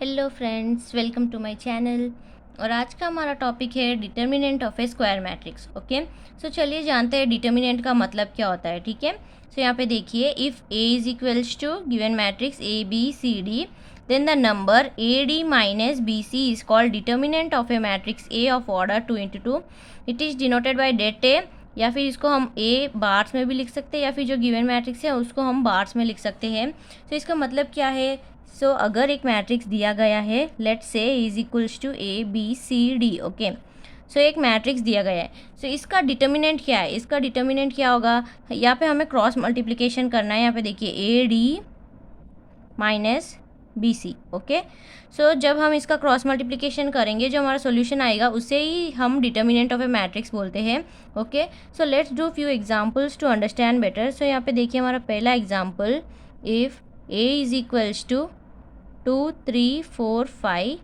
Hello friends, welcome to my channel. और आज का हमारा टॉपिक है determinant of a square matrix. Okay, so चलिए जानते हैं डिटर्मिनेंट का मतलब क्या होता है। ठीक है, सो यहाँ पे देखिए, if A is equals to given matrix A B C D, then the number A D minus B C is called determinant of a matrix A of order 2 × 2। It is denoted by det A, या फिर इसको हम ए bars में भी लिख सकते हैं, या फिर जो गिवन मैट्रिक्स है उसको हम बार्स में लिख सकते हैं। तो इसका मतलब क्या है? सो अगर एक मैट्रिक्स दिया गया है, let's say is equals to A B C D. Okay, so एक मैट्रिक्स दिया गया है। सो इसका डिटर्मिनेंट क्या है? इसका डिटर्मिनेंट क्या होगा? यहाँ पे हमें क्रॉस मल्टीप्लिकेशन करना है। यहाँ पे देखिए A D minus B C. Okay, so जब हम इसका क्रॉस मल्टीप्लिकेशन करेंगे, जो हमारा सॉल्यूशन आएगा उसे ही हम डिटर्मिनेंट ऑफ ए मैट्रिक्स बोलते हैं। Okay, so let's do few examples to understand better. So यहाँ पे देखिए हमारा पहला example, if A is equals to 2 3 4 5,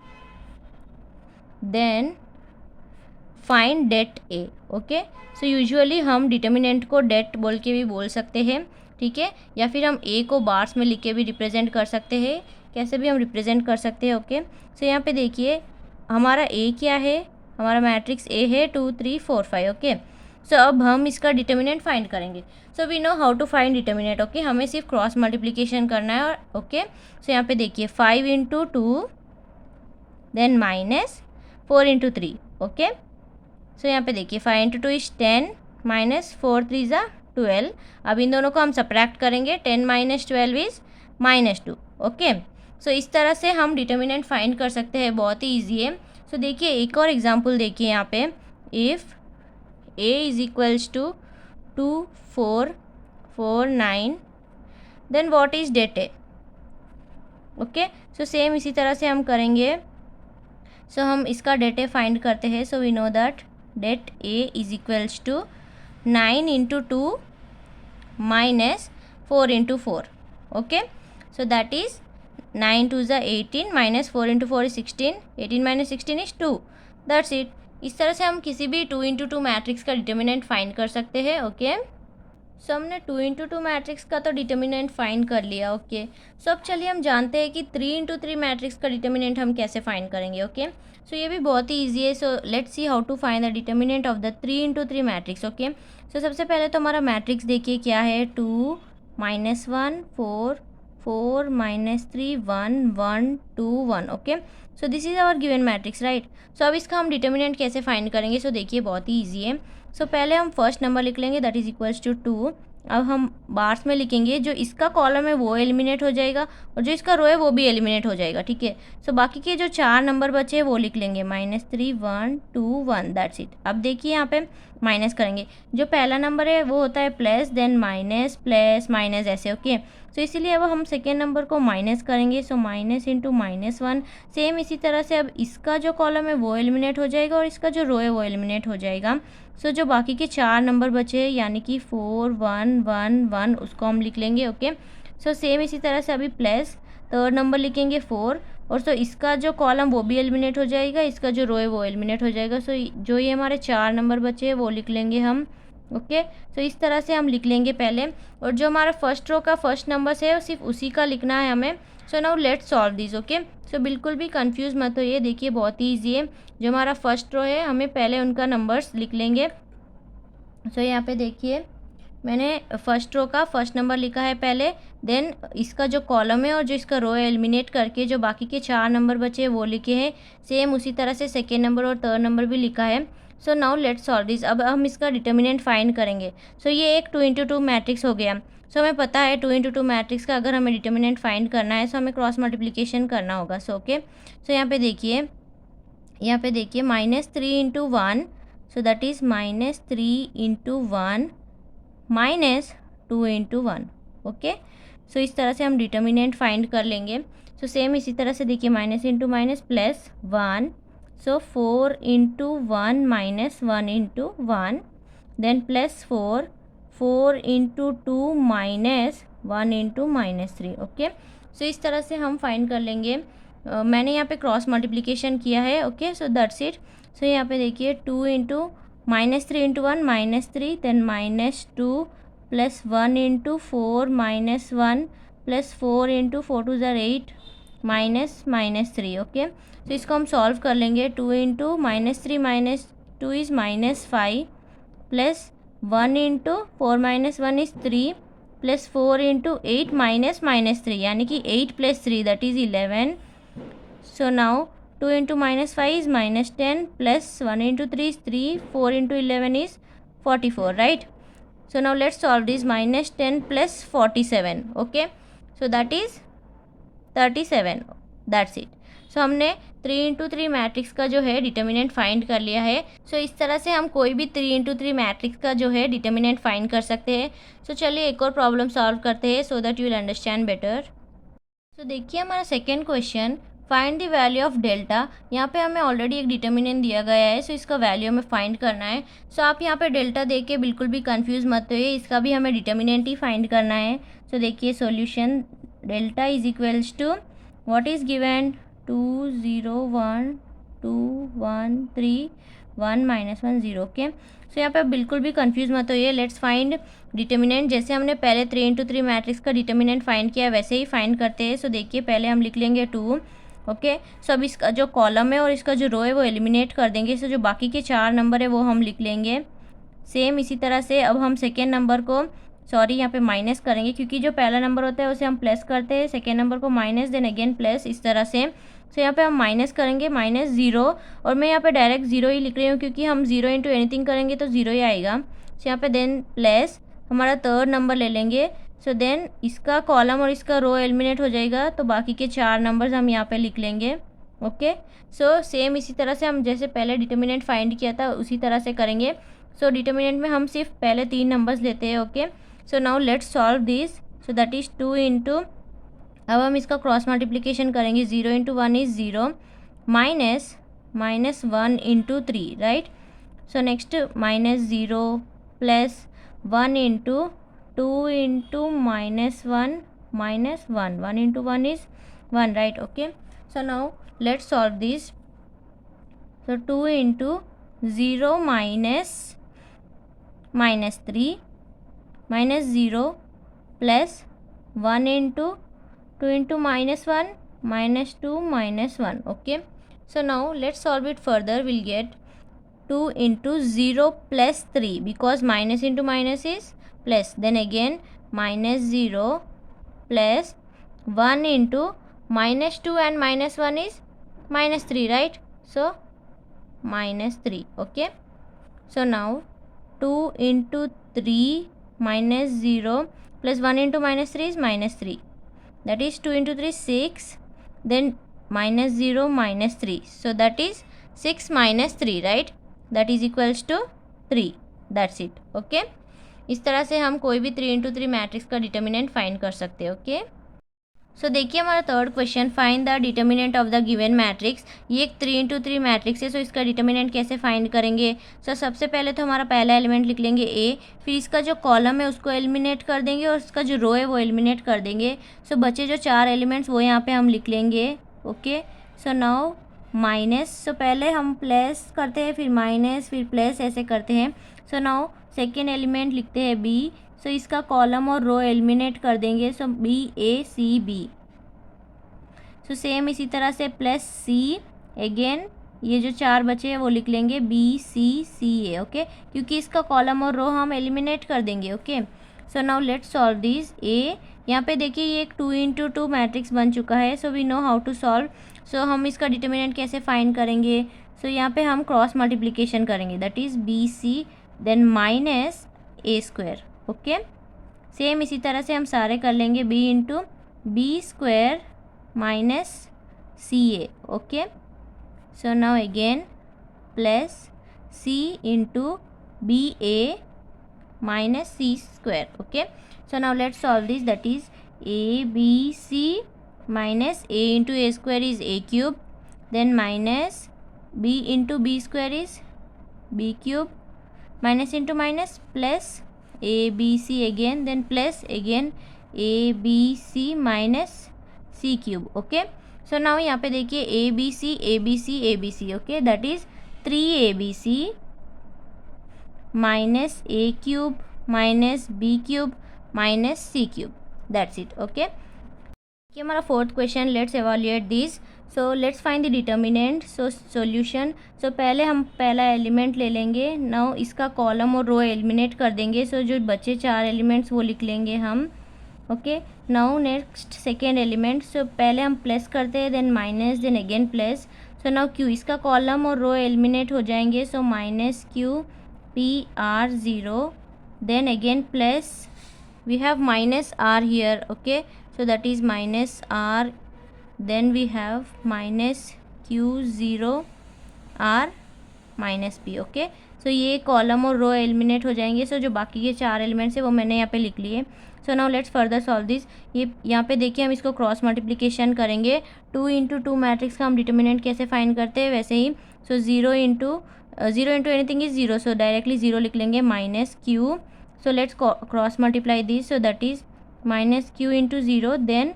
then find det A. Okay, so usually हम डिटर्मिनेंट को डेट बोल के भी बोल सकते हैं। ठीक है, या फिर हम ए को बार्स में लिख के भी रिप्रेजेंट कर सकते हैं, कैसे भी हम रिप्रेजेंट कर सकते हैं। ओके, सो यहाँ पे देखिए हमारा ए क्या है, हमारा मैट्रिक्स ए है 2 3 4 5। ओके, सो अब हम इसका डिटर्मिनेंट फाइंड करेंगे। So we know how to find determinant. Okay, हमें सिर्फ क्रॉस मल्टीप्लिकेशन करना है। और ओके, सो यहाँ पे देखिए 5 × 2, देन माइनस 4 × 3। ओके, सो यहाँ पे देखिए 5 × 2 इज 10, माइनस 4 3 ज़ा 12। अब इन दोनों को हम सब्ट्रैक्ट करेंगे, 10 - 12 इज -2। ओके, सो इस तरह से हम डिटर्मिनेंट फाइंड कर सकते हैं, बहुत ही ईजी है। सो देखिए एक और एग्जांपल देखिए यहाँ पे, if a is equals to 2 4 4 9, then what is det a? Okay, so same इसी तरह से हम करेंगे। सो हम इसका det a फाइंड करते हैं। So we know that det a is equals to 9 × 2 minus 4 × 4। Okay, so that is 9 2 ज़ा 18, minus 4 × 4 is 16, 18 - 16 is 2। That's it. इस तरह से हम किसी भी 2 × 2 मैट्रिक्स का डिटर्मिनेंट फाइंड कर सकते हैं। ओके, सो हमने 2 × 2 मैट्रिक्स का तो डिटर्मिनेंट फाइंड कर लिया। ओके, सो अब चलिए हम जानते हैं कि 3 × 3 मैट्रिक्स का डिटर्मिनेंट हम कैसे फाइंड करेंगे। ओके, सो ये भी बहुत ही ईजी है। So let's see how to find the determinant of the 3 × 3 matrix. Okay, so सबसे पहले तो हमारा मैट्रिक्स देखिए क्या है, 2 -1 4 4 -3 1 1 2 1। Okay, so this is our given matrix, right. So अब इसका हम डिटर्मिनेंट कैसे फाइंड करेंगे? सो देखिए बहुत ही ईजी है। सो पहले हम फर्स्ट नंबर लिख लेंगे, दैट इज़ इक्वल्स टू 2। अब हम बार्स में लिखेंगे, जो इसका कॉलम है वो एलिमिनेट हो जाएगा और जो इसका रो है वो भी एलिमिनेट हो जाएगा। ठीक है, सो बाकी के जो 4 नंबर बचे हैं वो लिख लेंगे, -3 1 2 1, दैट्स इट। अब देखिए यहाँ पे माइनस करेंगे, जो पहला नंबर है वो होता है plus, then minus plus minus, ऐसे। ओके, सो इसीलिए अब हम सेकेंड नंबर को माइनस करेंगे। सो माइनस × -1, सेम इसी तरह से अब इसका जो कॉलम है वो एलिमिनेट हो जाएगा और इसका जो रो है वो एलिमिनेट हो जाएगा। सो जो बाकी के 4 नंबर बचे, यानी कि 4 1 1 1, उसको हम लिख लेंगे। ओके, सो सेम इसी तरह से अभी प्लस थर्ड नंबर लिखेंगे 4, और सो इसका जो कॉलम वो भी एलिमिनेट हो जाएगा, इसका जो रो है वो एलिमिनेट हो जाएगा। सो जो ये हमारे 4 नंबर बचे हैं वो लिख लेंगे हम। ओके, सो इस तरह से हम लिख लेंगे पहले, और जो हमारा फर्स्ट रो का फर्स्ट नंबर है सिर्फ उसी का लिखना है हमें। So now let's solve this. Okay, so बिल्कुल भी कंफ्यूज मत होइए, देखिए बहुत ही ईजी है। जो हमारा फर्स्ट रो है हमें पहले उनका नंबर्स लिख लेंगे। सो यहाँ पे देखिए मैंने फर्स्ट रो का फर्स्ट नंबर लिखा है पहले, देन इसका जो कॉलम है और जो इसका रो है एलिमिनेट करके जो बाकी के 4 नंबर बचे हैं वो लिखे हैं। सेम उसी तरह से सेकेंड नंबर और थर्ड नंबर भी लिखा है। सो नाउ लेट्स सॉल्व दिस। अब हम इसका डिटर्मिनेंट फाइंड करेंगे। सो ये एक 2 × 2 मैट्रिक्स हो गया। सो हमें पता है 2 × 2 मैट्रिक्स का अगर हमें डिटर्मिनेंट फाइंड करना है सो हमें क्रॉस मल्टीप्लिकेशन करना होगा। सो ओके, सो यहाँ पे देखिए -3 × 1, सो दैट इज़ -3 × 1 -2 × 1। ओके, सो इस तरह से हम डिटर्मिनेंट फाइंड कर लेंगे। सो सेम इसी तरह से देखिए माइनस × माइनस प्लस 1, सो 4 × 1 -1 × 1, देन प्लस 4 4 × 2 -1 × -3। ओके, सो इस तरह से हम फाइंड कर लेंगे। मैंने यहाँ पे क्रॉस मल्टीप्लिकेशन किया है। Okay, so that's it. So यहाँ पे देखिए 2 × -3 × 1 -3, देन -2 प्लस 1 × 4 -1 प्लस 4 × 4 2 ज़ार 8, माइनस माइनस थ्री। ओके, तो इसको हम सॉल्व कर लेंगे। 2 into minus three minus two is -5 plus 1 into 4 minus 1 is 3 plus 4 into 8 minus minus three, यानी कि 8 plus 3 that is 11। So now 2 into -5 is -10 plus 1 into 3 is 3, 4 into 11 is 44, right? So now let's solve this. -10 plus 47, okay? So that is 37, that's it. So हमने 3 into 3 matrix का जो है determinant find कर लिया है। So इस तरह से हम कोई भी 3 into 3 मैट्रिक्स का जो है डिटर्मिनेंट फाइंड कर सकते हैं। So चलिए एक और प्रॉब्लम सॉल्व करते हैं so that you will understand better. So देखिए हमारा second question, find the value of delta. यहाँ पे हमें ऑलरेडी एक डिटर्मिनेंट दिया गया है, सो इसका वैल्यू हमें फाइंड करना है। सो आप यहाँ पे डेल्टा देख के बिल्कुल भी कंफ्यूज मत होइए, इसका भी हमें डिटर्मिनेंट ही फाइंड करना है। सो देखिए solution, delta is equals to what is given 2 0 1 2 1 3 1 -1 0। Okay, so यहाँ पे आप बिल्कुल भी कंफ्यूज मत होइए। Let's find determinant. जैसे हमने पहले 3 into 3 मैट्रिक्स का डिटर्मिनेंट फाइंड किया वैसे ही फाइंड करते हैं। सो देखिए पहले हम लिख लेंगे 2। ओके, सो अब इसका जो कॉलम है और इसका जो रो है वो एलिमिनेट कर देंगे। सो जो बाकी के 4 नंबर है वो हम लिख लेंगे। सेम इसी तरह से अब हम सेकेंड नंबर को, सॉरी यहाँ पे माइनस करेंगे, क्योंकि जो पहला नंबर होता है उसे हम प्लस करते हैं, सेकेंड नंबर को माइनस, देन अगेन प्लस, इस तरह से। सो यहाँ पे हम माइनस करेंगे -0, और मैं यहाँ पे डायरेक्ट 0 ही लिख रही हूँ क्योंकि हम 0 इंटू एनीथिंग करेंगे तो 0 ही आएगा। सो यहाँ पे देन प्लस हमारा थर्ड नंबर ले लेंगे। सो देन इसका कॉलम और इसका रो एलिमिनेट हो जाएगा, तो बाकी के 4 नंबर्स हम यहाँ पे लिख लेंगे। ओके, सो सेम इसी तरह से हम जैसे पहले डिटर्मिनेंट फाइंड किया था उसी तरह से करेंगे। सो डिटर्मिनेंट में हम सिर्फ पहले 3 नंबर्स लेते हैं। Okay, so now let's solve this. So that is 2 into, अब हम इसका क्रॉस मल्टीप्लिकेशन करेंगे। 0 into 1 is 0 minus 1 into 3, right? So next -0 plus 1 into 2 into -1 1 into 1 is 1, right? Okay, so now let's solve this. So 2 into 0 minus 3 -0 plus 1 into 2 into -1 -2 -1। Okay, so now let's solve it further. We'll get 2 into 0 plus 3 because minus into minus is plus, then again -0 plus 1 into -2 and -1 is -3, right? So -3. Okay, so now 2 into 3 -0 plus 1 into -3 is -3, that is 2 into 3 6, then -0 -3, so that is 6 minus 3, right? That is equals to 3, that's it. Okay, इस तरह से हम कोई भी 3 into 3 matrix का determinant find कर सकते हैं। ओके, सो देखिए हमारा third question, find the determinant of the given matrix. ये एक 3 into 3 मैट्रिक्स है, सो इसका डिटर्मिनेंट कैसे फाइंड करेंगे? सो सबसे पहले तो हमारा पहला एलिमेंट लिख लेंगे ए, फिर इसका जो कॉलम है उसको एलिमिनेट कर देंगे और इसका जो रो है वो एलिमिनेट कर देंगे। सो बचे जो 4 एलिमेंट्स वो यहाँ पे हम लिख लेंगे। ओके, सो नाउ माइनस, सो पहले हम प्लस करते हैं फिर माइनस फिर प्लस, ऐसे करते हैं। सो नाउ सेकेंड एलिमेंट लिखते हैं बी, सो इसका कॉलम और रो एलिमिनेट कर देंगे। सो BACB। सो सेम इसी तरह से प्लस सी, अगेन ये जो 4 बचे हैं वो लिख लेंगे BCCA। ओके, क्योंकि इसका कॉलम और रो हम एलिमिनेट कर देंगे। Okay, so now let's solve this. ए, यहाँ पे देखिए ये एक 2 into 2 मैट्रिक्स बन चुका है, so we know how to solve. So हम इसका डिटर्मिनेंट कैसे फाइंड करेंगे? सो यहाँ पे हम क्रॉस मल्टीप्लिकेशन करेंगे, that is BC then -A²। Okay, same इसी तरह से हम सारे कर लेंगे, B into B² -CA। Okay, so now again plus C into BA -C²। Okay, so now let's solve this, that is ABC minus A into A² is A³, then minus B into B² is B³, minus into minus plus ABC again, then plus again ABC minus C³। Okay, so now यहाँ पे देखिए ABC ABC ABC। Okay, that is 3ABC minus A³ minus B³ minus C³, that's it. Okay, कि हमारा fourth question, let's evaluate this. So let's find the determinant. So solution, so पहले हम पहला element ले लेंगे। नाउ इसका column और row eliminate कर देंगे। सो जो बचे 4 एलिमेंट्स वो लिख लेंगे हम। Okay, now next second element. So पहले हम प्लस करते हैं, then minus, then again plus. So now Q, इसका कॉलम और रो एलिमिनेट हो जाएंगे। So minus Q P R 0, then again plus, we have minus r here. Okay, so that is minus r, then we have minus q0 r minus p. Okay, so ये column और row eliminate हो जाएंगे। सो जो बाकी के 4 elements है वो मैंने यहाँ पे लिख लिए। सो now let's further solve this. ये यहाँ पे देखिए हम इसको क्रॉस मल्टीप्लिकेशन करेंगे। 2 इंटू 2 मैट्रिक्स का हम डिटर्मिनेंट कैसे फाइंड करते हैं वैसे ही। सो 0 into anything is 0, so directly 0 लिख लेंगे, minus Q. So let's cross multiply this, so that is minus q into 0, then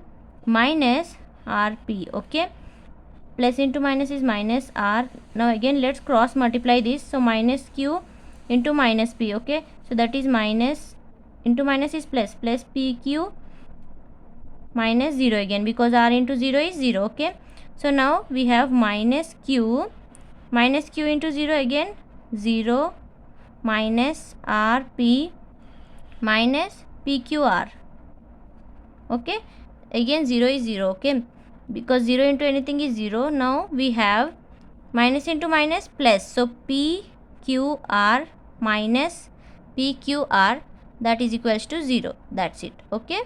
minus rp. Okay, plus into minus is minus r. Now again let's cross multiply this, so minus q into minus p. Okay, so that is minus into minus is plus, plus pq minus 0 again, because r into 0 is 0. Okay, so now we have minus q into 0 again, 0 minus rp minus pqr. Okay, again 0 is 0. Okay, because 0 into anything is 0. Now we have minus into minus plus, so pqr minus pqr, that is equals to 0. That's it. Okay.